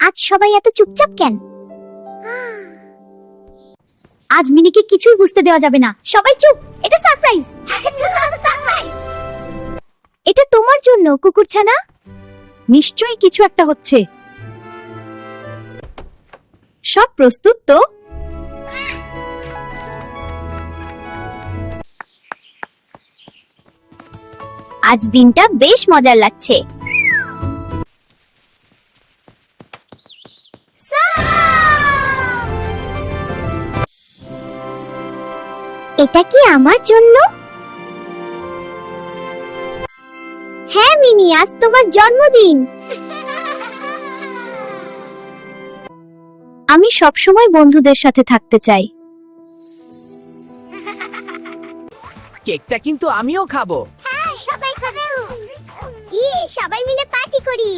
আজ সবাই এত চুপচাপ কেন? আজ মিনিকে কিছুই বুঝতে দেওয়া যাবে না। সবাই চুপ, এটা সারপ্রাইজ। এটা তোমার জন্য কুকুরছানা। নিশ্চয়ই কিছু একটা হচ্ছে। সব প্রস্তুত তো? আজ দিনটা বেশ মজার লাগছে। এটা কি আমার জন্য? হ্যাঁ মিনি, আজ তোমার জন্মদিন। আমি সবসময় বন্ধুদের সাথে থাকতে চাই। কেকটা কিন্তু আমিও খাবো। সবাই খাবে। সবাই মিলে পার্টি করি।